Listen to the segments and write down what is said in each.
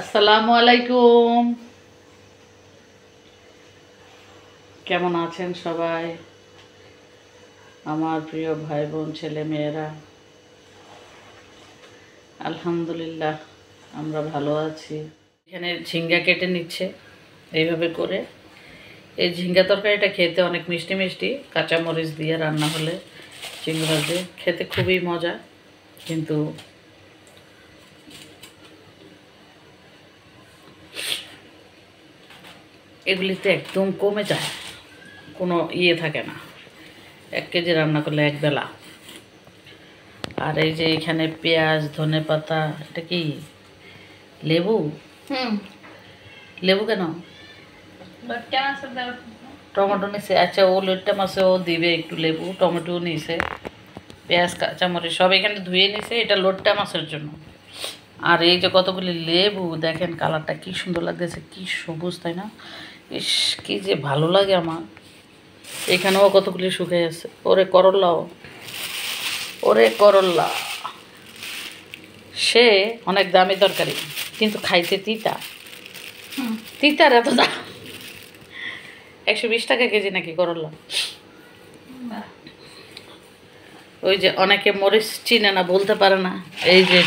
আসসালামু আলাইকুম। কেমন আছেন সবাই? আমার প্রিয় ভাই বোন ছেলে মেয়েরা, আলহামদুলিল্লাহ আমরা ভালো আছি। এখানে ঝিঙ্গা কেটে নিচ্ছে এইভাবে করে। এই ঝিঙ্গা তরকারিটা খেতে অনেক মিষ্টি মিষ্টি, কাঁচামরিচ দিয়ে রান্না হলে চিংড়া দিয়ে খেতে খুবই মজা। কিন্তু এগুলিতে একদম কমে যায়, কোনো থাকে না। 1 কেজি রান্না করলে একবেলা। আর এই যে এখানে পেঁয়াজ, ধনেপাতা, এটা কি লেবু? লেবু কেন? টমেটো নিছে। আচ্ছা, ও লোট্টা মাছে ও দিবে একটু লেবু, টমেটো নিছে, পেঁয়াজ, কাঁচামরিচ সব এখানে ধুয়ে নিছে, এটা লোট্টা মাছের জন্য। আর এই যে কতগুলি লেবু, দেখেন কালারটা কি সুন্দর লাগতেছে, কি সবুজ, তাই না? ইস, কি যে ভালো লাগে আমার। এখানেও কতগুলি শুকিয়ে আছে। ওরে করল্লাও, ওরে করল্লা, সে অনেক দামি তরকারি, কিন্তু খাইতে তিতা। তিতার এত দাম, 120 টাকা কেজি নাকি করল্লা। ওই যে অনেকে মরিচ চিনে না, বলতে পারে না। এই যে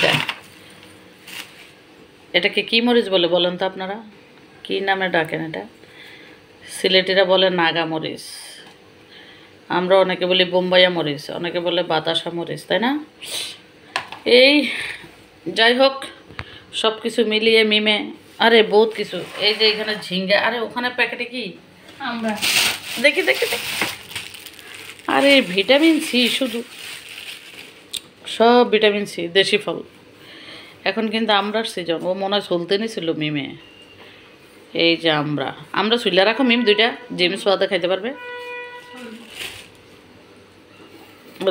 এটাকে কি মরিচ বলে বলেন তো আপনারা? কি নামে ডাকেন এটা? সিলেটিরা বলে নাগা মরিচ, আমরা অনেকে বলি বোম্বাইয়া মরিচ, অনেকে বলে বাতাসা মরিচ, তাই না? এই যাই হোক, সব কিছু মিলিয়ে মিমে, আরে বহুত কিছু। এই যে এখানে ঝিঙ্গা, আরে ওখানে প্যাকেটে কি আমরা দেখি দেখি দেখি, আরে ভিটামিন সি, শুধু সব ভিটামিন সি, দেশি ফল। এখন কিন্তু আমরার সিজন, ও মনে হয় চলতে নিছিল মিমে। এই যে আমরা চুইলা রাখো মিম, 2টা জেমস ওয়াদা খাইতে পারবে,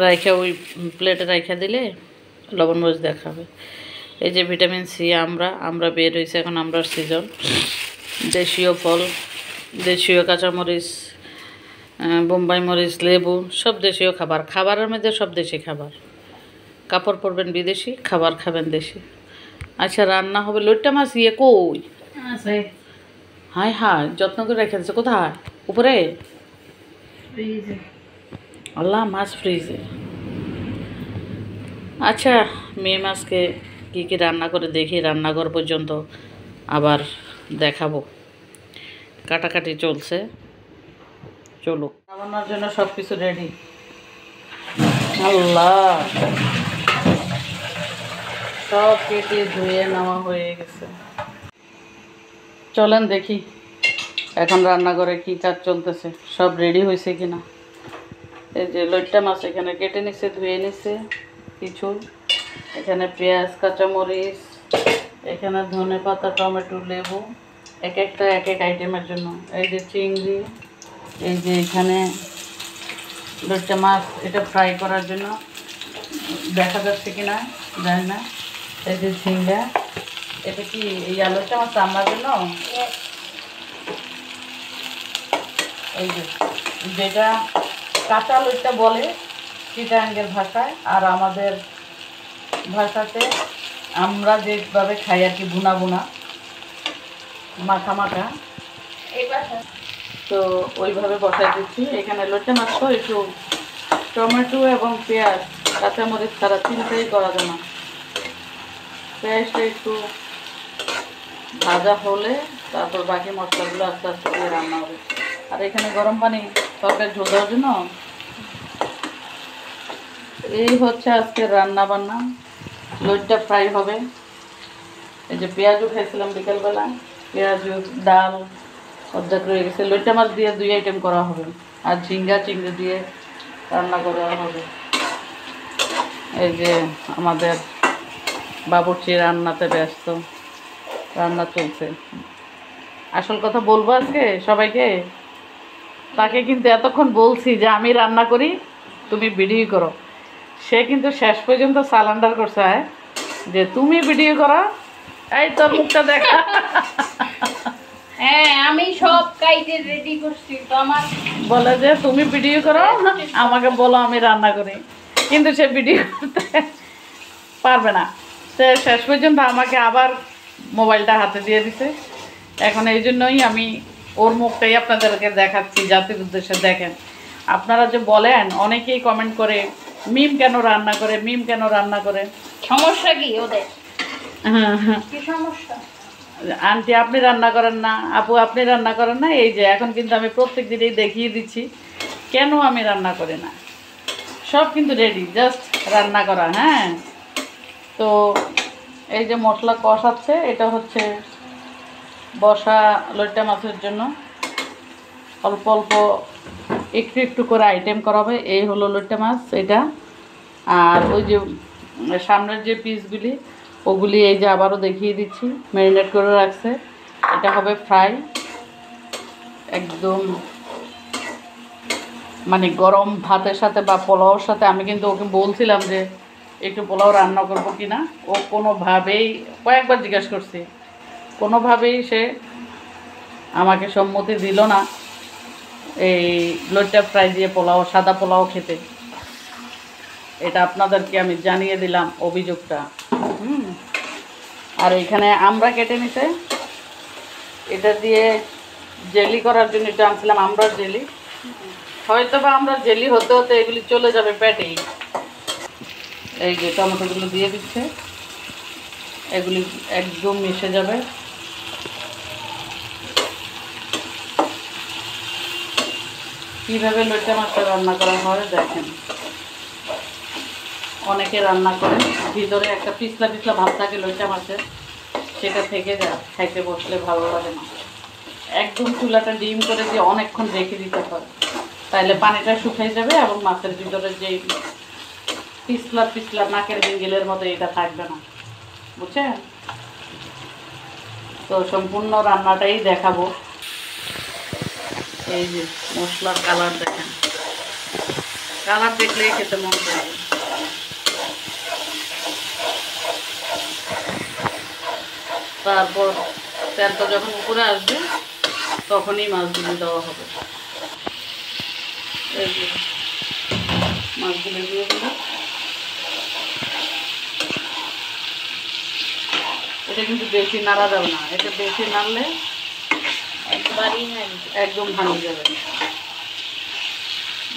রাইখা ওই প্লেটে রাইখা দিলে লবণ মরিচ দেখাবে। এই যে ভিটামিন সি, আমরা বের হয়েছে এখন আমরার সিজন। দেশীয় ফল, দেশীয় কাঁচামরিচ, বোম্বাই মরিচ, লেবু, সব দেশীয় খাবার। খাবারের মধ্যে সব দেশি খাবার। কাপড় পরবেন বিদেশি, খাবার খাবেন দেশি। আচ্ছা, রান্না হবে লোট্টা মাছ। কই? হাই হাই, যত্ন করে রেখে দিচ্ছে। কোথায়? উপরে? আল্লাহ, মাছ ফ্রিজে। আচ্ছা, মেয়ে মাছকে কী কী রান্না করে দেখি, রান্নাঘর পর্যন্ত আবার দেখাবো। কাটাকাটি চলছে, চলুক। রান্নার জন্য সব কিছু রেডি। আল্লাহ, সব কেটে ধুয়ে নেওয়া হয়ে গেছে। চলেন দেখি এখন রান্নাঘরে কী কাজ চলতেছে, সব রেডি হয়েছে কিনা। এই যে লইট্টা মাছ এখানে কেটে নিছে, ধুয়ে নিছে কিছু। এখানে পেঁয়াজ, কাঁচামরিচ, এখানে ধনেপাতা, টমেটো, লেবু, এক একটা এক এক আইটেমের জন্য। এই যে চিংড়ি, এই যে এখানে লইট্টা মাছ, এটা ফ্রাই করার জন্য, দেখা যাচ্ছে কিনা জানি না। এই যে ঝিঙ্গা, এটা কি এই আলুটা মাছ রান্নার জন্য। এই যে যেটা কাঁচা লইট্টা বলে চিটাঙ্গের ভাষায়, আর আমাদের ভাষাতে আমরা যেভাবে খাই আর কি, বুনা বুনা, মাখা মাখা, তো ওইভাবে বসাই দিচ্ছি। এখানে লইট্টা মাছ তো একটু টমেটো এবং পেঁয়াজ, কাঁচামরিচ ছাড়া চিন্তাই করা যায় না। পেঁয়াজটা একটু ভাজা হলে তারপর বাকি মশলাগুলো আস্তে আস্তে দিয়ে রান্না হবে। আর এখানে গরম পানি তরকারি ঝোল দেওয়ার জন্য। এই হচ্ছে আজকের রান্না বান্না। লইট্টা ফ্রাই হবে। এই যে পেঁয়াজও খাইছিলাম বিকেলবেলা, পেঁয়াজু, ডাল অর্ধেক রয়ে গেছে। লইট্টা মাছ দিয়ে 2 আইটেম করা হবে, আর ঝিঙ্গা চিংড়ি দিয়ে রান্না করা হবে। এই যে আমাদের বাবুর্চি রান্নাতে ব্যস্ত, রান্না চলছে। আসল কথা বলবো আজকে সবাইকে, তাকে কিন্তু এতক্ষণ বলছি যে আমি রান্না করি, তুমি ভিডিও করো। সে কিন্তু শেষ পর্যন্ত সালান্ডার করছে যে তুমি ভিডিও করো। এই তোর মুখটা দেখা। হ্যাঁ, আমি সব কাইটে রেডি করছি, তো আমার বলে যে তুমি ভিডিও করো, আমাকে বলো আমি রান্না করি, কিন্তু সে ভিডিও করতে পারবে না। সে শেষ পর্যন্ত আমাকে আবার মোবাইলটা হাতে দিয়ে দিছে। এখন এই জন্যই আমি ওর মুখটাই আপনাদেরকে দেখাচ্ছি, জাতির উদ্দেশ্যে। দেখেন, আপনারা যে বলেন, অনেকেই কমেন্ট করে মিম কেন রান্না করে, মিম কেন রান্না করে। সমস্যা কি ওদের? হ্যাঁ হ্যাঁ, কি সমস্যা? আন্টি আপনি রান্না করেন না, আপু আপনি রান্না করেন না। এই যে এখন কিন্তু আমি প্রত্যেক দিনেই দেখিয়ে দিচ্ছি কেন আমি রান্না করি না। সব কিন্তু রেডি, জাস্ট রান্না করা। হ্যাঁ, তো এই যে মশলা কষাচ্ছে, এটা হচ্ছে বসা লইট্টা মাছের জন্য। অল্প অল্প একটু একটু করে আইটেম করা হবে। এই হলো লইট্টা মাছ এটা। আর ওই যে সামনের যে পিসগুলি, ওগুলি এই যে আবারও দেখিয়ে দিচ্ছি, ম্যারিনেট করে রাখছে। এটা হবে ফ্রাই, একদম মানে গরম ভাতের সাথে বা পোলাওর সাথে। আমি কিন্তু ওকে বলছিলাম যে একটু পোলাও রান্না করবো কি না, ও কোনোভাবেই, কয়েকবার জিজ্ঞাসা করছি, কোনোভাবেই সে আমাকে সম্মতি দিল না এই লইট্টা ফ্রাই দিয়ে পোলাও, সাদা পোলাও খেতে। এটা আপনাদেরকে আমি জানিয়ে দিলাম অভিযোগটা। আর এখানে আমরা কেটে নিতে, এটা দিয়ে জেলি করার জন্য এটা আনছিলাম, আমরা জেলি। হয়তো বা আমরা জেলি হতে হতে এগুলি চলে যাবে পেটেই। এই যে টমেটোগুলো দিয়ে দিচ্ছে, এগুলি একদম মিশে যাবে। কীভাবে লইট্টা মাছটা রান্না করা হয় দেখেন। অনেকে রান্না করে ভিতরে একটা পিছলা পিছলা ভাব থাকে লইট্টা মাছের, সেটা থেকে যায়, খাইতে বসলে ভালো লাগে না। একদম চুলাটা ডিম করে দিয়ে অনেকক্ষণ রেখে দিতে হয়, তাহলে পানিটা শুকিয়ে যাবে এবং মাছের ভিতরে যে পিছলা পিছলা নাকের বেঙ্গেলের মতো এটা থাকবে না, বুঝছেন? তো সম্পূর্ণ রান্নাটাই দেখাবো। এই যে মশলার কালার দেখেন, কালার দেখলেই খেতে মন চাইবে। তারপর তেলটা যখন উপরে আসবে তখনই মাছগুলি দেওয়া হবে। এই যে মাছগুলি দিয়ে দেবো। এটা কিন্তু বেশি নাড়া যাবে না, এটা বেশি নাড়লে একদম ভাঙে যাবে।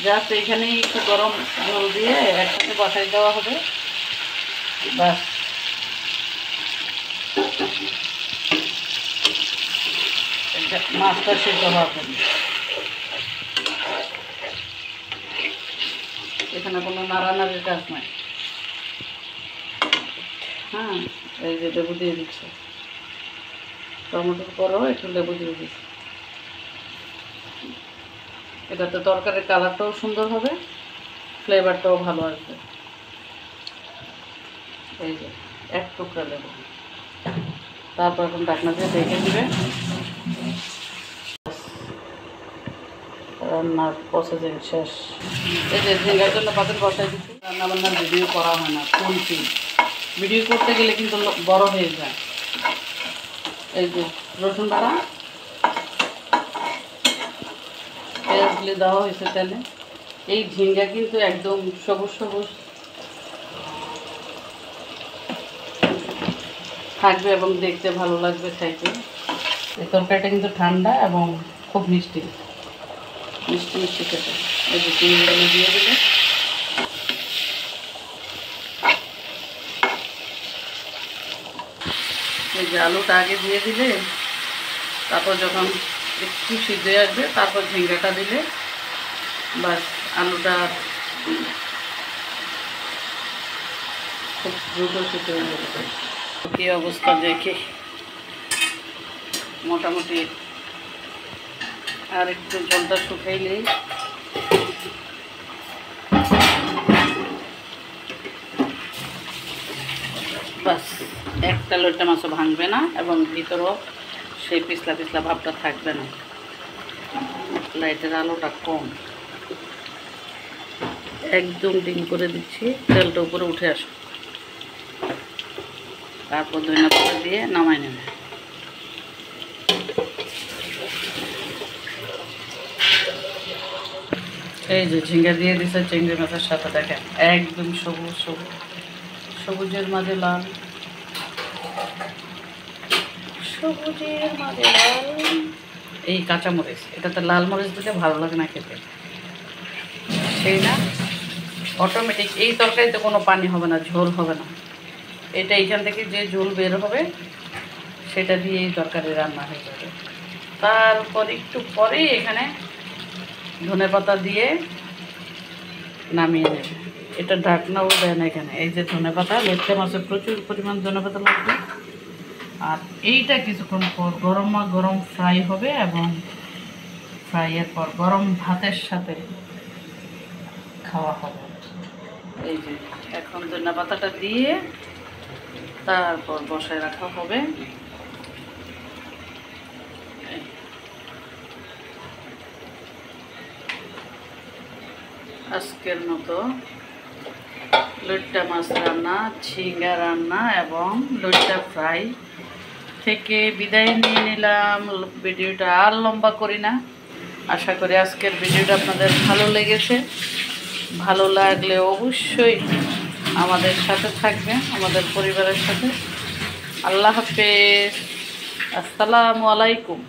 জাস্ট এইখানেই একটু গরম জল দিয়ে একসাথে বসাই দেওয়া হবে, বাস। মাছটা সেদ্ধ হওয়া হবে, এখানে কোনো নাড়ানাড়ির কাজ নাই। হ্যাঁ, এই যে লেবু দিয়ে দিচ্ছে, টমেটোর পরেও একটু লেবু দিয়ে দিচ্ছে। এটাতে তরকারির কালারটাও সুন্দর হবে, ফ্লেভারটাও ভালো আসবে। এই যে এক টুকরা লেবু, তারপর এখন ঢাকনা দিয়ে ঢেকে দিবে। রান্নার প্রসেসিং শেষ। এই যে ঝিঙ্গার জন্য পাতিল বসাই দিচ্ছি। রান্নাবান্নার ভিডিও করা হয় না, শুনছি ভিডিও করতে গেলে কিন্তু বড় হয়ে যায়। এই যে রসুন বাটা, পেঁয়াজগুলি দেওয়া হয়েছে তেলে। এই ঝিঙ্গা কিন্তু একদম সবুজ সবুজ থাকবে এবং দেখতে ভালো লাগবে খাইতে। এই তরকারিটা কিন্তু ঠান্ডা এবং খুব মিষ্টি মিষ্টি মিষ্টি খেতে। এই যে চিংড়িগুলো দিয়ে দিলে, এই যে আলুটা আগে দিয়ে দিলে, তারপর যখন একটু সিদ্ধ হয়ে আসবে তারপর ঝিঙ্গাটা দিলে বাস, আলুটা খুব দ্রুত সিদ্ধ হয়ে যাবে। কী অবস্থা দেখে মোটামুটি আর একটু জলটা শুকাইলেই বাস, একটা লইট্টা মাছও ভাঙবে না এবং ভিতরেও সেই পিছলা পিছলা ভাবটা থাকবে না। লাইটের আলোটা কম, একদম ডিম করে দিচ্ছি, তেলটা উপরে উঠে আসো, তারপর ধনিয়া পাতা দিয়ে নামাই নেবে। এই যে ঝিঙ্গা দিয়ে দিচ্ছে চিংড়ি মাছের সাথে, দেখেন একদম সবুজ সবুজ, সবুজের মাঝে লাল। সবুজের মাঝে লাল। এই কাঁচামরিচ, এটাতে লাল মরিচ দিলে ভালো লাগে না খেতে, সেই না? অটোমেটিক এই তরকারিতে কোনো পানি হবে না, ঝোল হবে না। এটা এইখান থেকে যে ঝোল বের হবে সেটা দিয়ে এই তরকারি রান্না হয়ে যাবে। তারপর একটু পরেই এখানে ধনেপাতা দিয়ে নামিয়ে নেবে। এটা ঢাকনাও দেয় না এখানে। এই যে ধনেপাতা, লইট্টা মাছে প্রচুর পরিমাণ ধনেপাতা লাগবে। আর এইটা কিছুক্ষণ পর গরমা গরম ফ্রাই হবে এবং ফ্রাইয়ের পর গরম ভাতের সাথে খাওয়া হবে। এই যে এখন ধনেপাতাটা দিয়ে তারপর বসায় রাখা হবে। আজকের মতো লইট্টা মাছ রান্না, ঝিঙ্গা রান্না এবং লইট্টা ফ্রাই থেকে বিদায় নিয়ে নিলাম। ভিডিওটা আর লম্বা করি না। আশা করি আজকের ভিডিওটা আপনাদের ভালো লেগেছে। ভালো লাগলে অবশ্যই আমাদের সাথে থাকবেন, আমাদের পরিবারের সাথে। আল্লাহ হাফেজ, আসসালামু আলাইকুম।